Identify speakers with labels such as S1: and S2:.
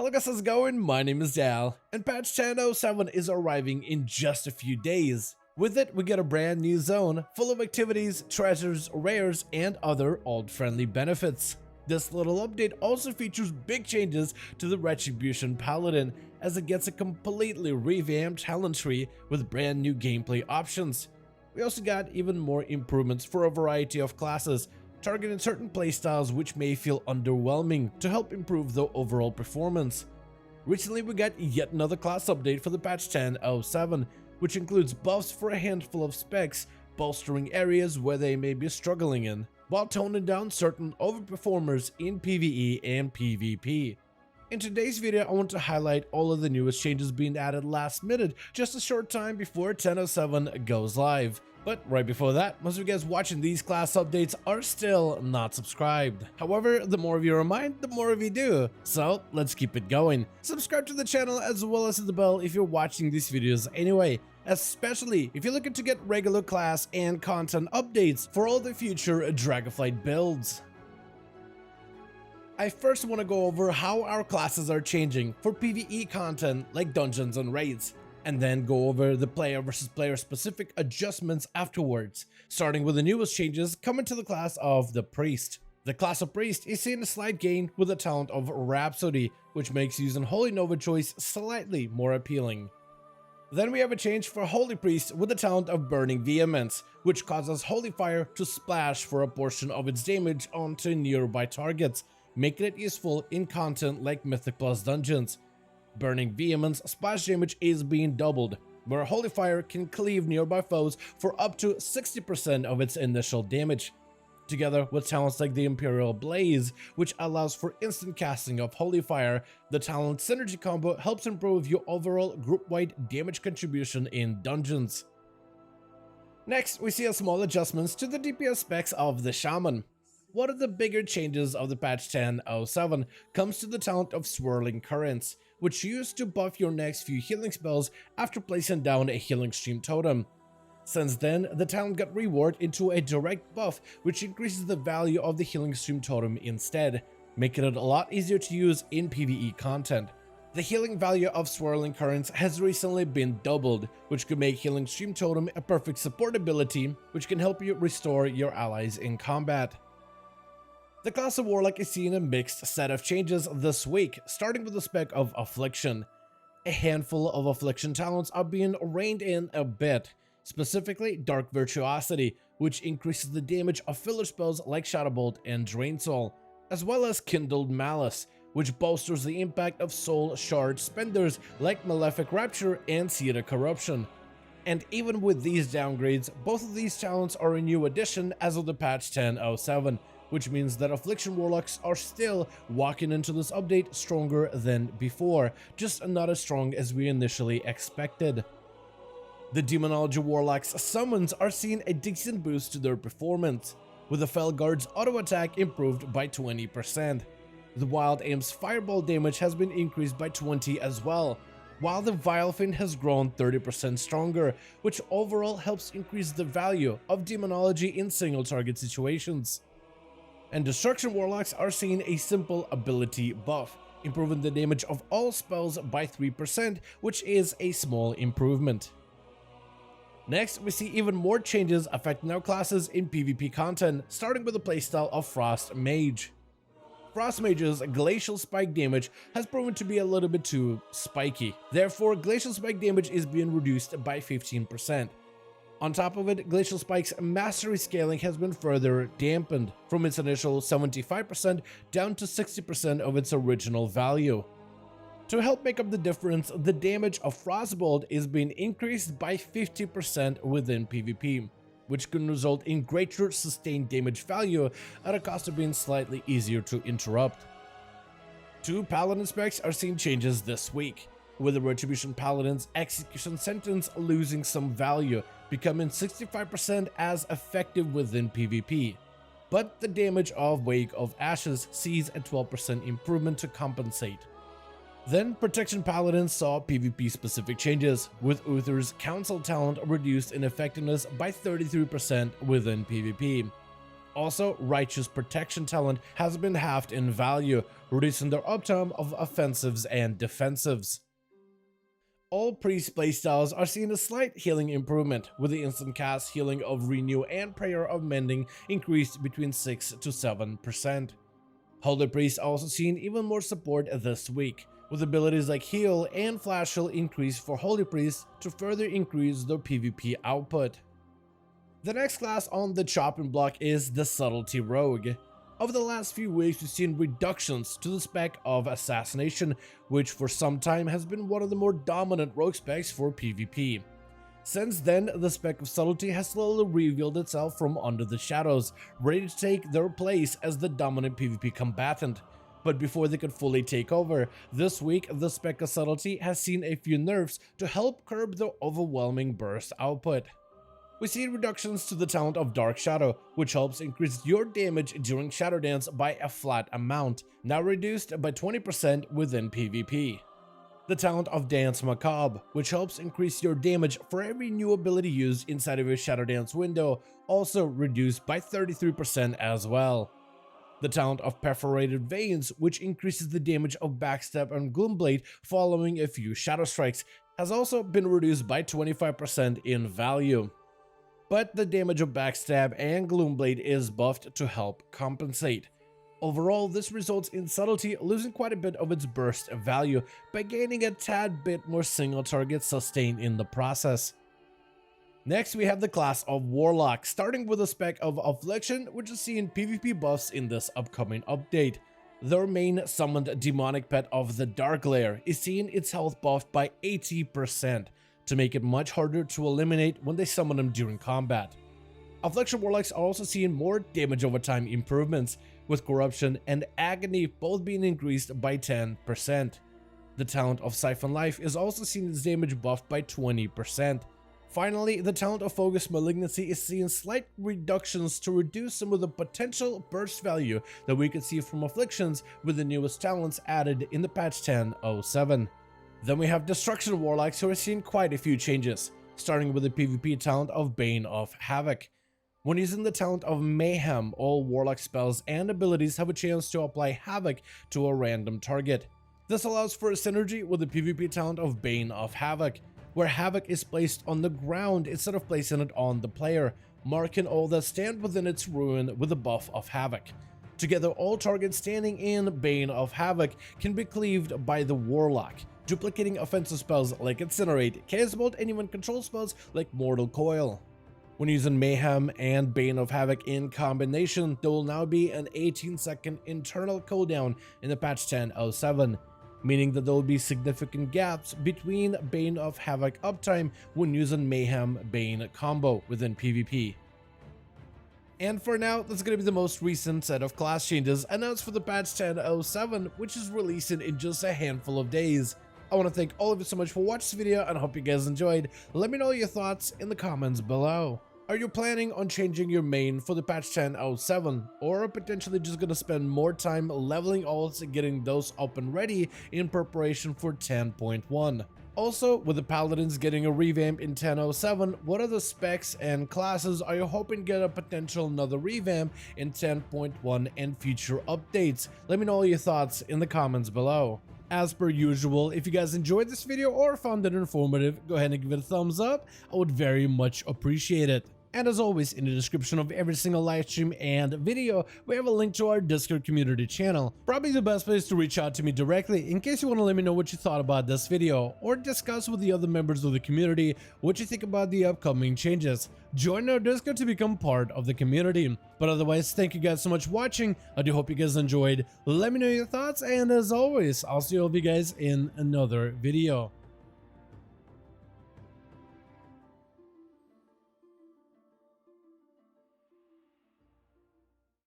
S1: Hello guys, how's it going? My name is Dal, and patch 10.07 is arriving in just a few days. With it, we get a brand new zone, full of activities, treasures, rares, and other old-friendly benefits. This little update also features big changes to the Retribution Paladin, as it gets a completely revamped talent tree with brand new gameplay options. We also got even more improvements for a variety of classes, targeting certain playstyles which may feel underwhelming to help improve the overall performance. Recently we got yet another class update for the patch 10.07, which includes buffs for a handful of specs, bolstering areas where they may be struggling in, while toning down certain overperformers in PvE and PvP. In today's video, I want to highlight all of the newest changes being added last minute, just a short time before 10.07 goes live. But right before that, most of you guys watching these class updates are still not subscribed. However, the more of you remind, the more of you do. So let's keep it going. Subscribe to the channel as well as hit the bell if you're watching these videos anyway, especially if you're looking to get regular class and content updates for all the future Dragonflight builds. I first want to go over how our classes are changing for PvE content like dungeons and raids, and then go over the player versus player specific adjustments afterwards, starting with the newest changes coming to the class of the Priest. The class of Priest is seeing a slight gain with the talent of Rhapsody, which makes using Holy Nova choice slightly more appealing. Then we have a change for Holy Priest with the talent of Burning Vehemence, which causes Holy Fire to splash for a portion of its damage onto nearby targets, making it useful in content like Mythic Plus dungeons. Burning Vehemence splash damage is being doubled, where Holy Fire can cleave nearby foes for up to 60% of its initial damage. Together with talents like the Imperial Blaze, which allows for instant casting of Holy Fire, the talent synergy combo helps improve your overall group-wide damage contribution in dungeons. Next, we see a small adjustments to the DPS specs of the Shaman. One of the bigger changes of the patch 10.07 comes to the talent of Swirling Currents, which you use to buff your next few healing spells after placing down a healing stream totem. Since then, the talent got reworked into a direct buff, which increases the value of the healing stream totem instead, making it a lot easier to use in PvE content. The healing value of Swirling Currents has recently been doubled, which could make Healing Stream Totem a perfect support ability, which can help you restore your allies in combat. The class of Warlock is seeing a mixed set of changes this week, starting with the spec of Affliction. A handful of Affliction talents are being reined in a bit, specifically Dark Virtuosity, which increases the damage of filler spells like Shadowbolt and Drain Soul, as well as Kindled Malice, which bolsters the impact of Soul Shard spenders like Malefic Rapture and Seed of Corruption. And even with these downgrades, both of these talents are a new addition as of the patch 10.07, which means that Affliction Warlocks are still walking into this update stronger than before, just not as strong as we initially expected. The Demonology Warlocks summons are seeing a decent boost to their performance, with the Felguard's auto attack improved by 20%. The Wild Aim's fireball damage has been increased by 20 as well, while the Vilefin has grown 30% stronger, which overall helps increase the value of Demonology in single target situations. And Destruction Warlocks are seeing a simple ability buff, improving the damage of all spells by 3%, which is a small improvement. Next, we see even more changes affecting our classes in PvP content, starting with the playstyle of Frost Mage. Frost Mage's Glacial Spike damage has proven to be a little bit too spiky, therefore Glacial Spike damage is being reduced by 15%. On top of it, Glacial Spike's mastery scaling has been further dampened, from its initial 75% down to 60% of its original value. To help make up the difference, the damage of Frostbolt is being increased by 50% within PvP, which can result in greater sustained damage value at a cost of being slightly easier to interrupt. Two Paladin specs are seeing changes this week, with the Retribution Paladin's execution sentence losing some value, becoming 65% as effective within PvP. But the damage of Wake of Ashes sees a 12% improvement to compensate. Then Protection Paladin saw PvP specific changes, with Uther's Council talent reduced in effectiveness by 33% within PvP. Also, Righteous Protection talent has been halved in value, reducing their uptime of offensives and defensives. All priest playstyles are seeing a slight healing improvement, with the instant cast healing of Renew and Prayer of Mending increased between 6 to 7%. Holy Priest also seeing even more support this week, with abilities like Heal and Flash Heal increased for Holy Priests to further increase their PvP output. The next class on the chopping block is the Subtlety Rogue. Over the last few weeks, we've seen reductions to the spec of Assassination, which for some time has been one of the more dominant rogue specs for PvP. Since then, the spec of Subtlety has slowly revealed itself from under the shadows, ready to take their place as the dominant PvP combatant. But before they could fully take over, this week the spec of Subtlety has seen a few nerfs to help curb the overwhelming burst output. We see reductions to the talent of Dark Shadow, which helps increase your damage during Shadow Dance by a flat amount, now reduced by 20% within PvP. The talent of Dance Macabre, which helps increase your damage for every new ability used inside of your Shadow Dance window, also reduced by 33% as well. The talent of Perforated Veins, which increases the damage of Backstab and Gloomblade following a few Shadow Strikes, has also been reduced by 25% in value. But the damage of Backstab and Gloomblade is buffed to help compensate. Overall, this results in Subtlety losing quite a bit of its burst value by gaining a tad bit more single target sustain in the process. Next, we have the class of Warlock, starting with a spec of Affliction, which is seeing PvP buffs in this upcoming update. Their main summoned demonic pet of the Dark Lair is seeing its health buffed by 80%, to make it much harder to eliminate when they summon them during combat. Affliction Warlocks are also seeing more damage over time improvements, with Corruption and Agony both being increased by 10%. The talent of Siphon Life is also seeing its damage buffed by 20%. Finally, the talent of Focus Malignancy is seeing slight reductions to reduce some of the potential burst value that we could see from Afflictions with the newest talents added in the patch 10.07. Then we have Destruction Warlocks, who are seeing quite a few changes, starting with the PvP talent of Bane of Havoc. When using the talent of Mayhem, all Warlock spells and abilities have a chance to apply Havoc to a random target. This allows for a synergy with the PvP talent of Bane of Havoc, where Havoc is placed on the ground instead of placing it on the player, marking all that stand within its ruin with the buff of Havoc. Together, all targets standing in Bane of Havoc can be cleaved by the Warlock, duplicating offensive spells like Incinerate, Chaos Bolt, and even control spells like Mortal Coil. When using Mayhem and Bane of Havoc in combination, there will now be an 18-second internal cooldown in the patch 10.07, meaning that there will be significant gaps between Bane of Havoc uptime when using Mayhem Bane combo within PvP. And for now, that's going to be the most recent set of class changes announced for the patch 10.07, which is releasing in just a handful of days. I want to thank all of you so much for watching this video, and I hope you guys enjoyed. Let me know your thoughts in the comments below. Are you planning on changing your main for the patch 10.07, or potentially just going to spend more time leveling ults and getting those up and ready in preparation for 10.1? Also, with the Paladins getting a revamp in 10.07, what other specs and classes are you hoping to get a potential another revamp in 10.1 and future updates? Let me know all your thoughts in the comments below. As per usual, if you guys enjoyed this video or found it informative, go ahead and give it a thumbs up. I would very much appreciate it. And as always, in the description of every single live stream and video, we have a link to our Discord community channel. Probably the best place to reach out to me directly in case you want to let me know what you thought about this video, or discuss with the other members of the community what you think about the upcoming changes. Join our Discord to become part of the community. But otherwise, thank you guys so much for watching. I do hope you guys enjoyed. Let me know your thoughts, and as always, I'll see all of you guys in another video.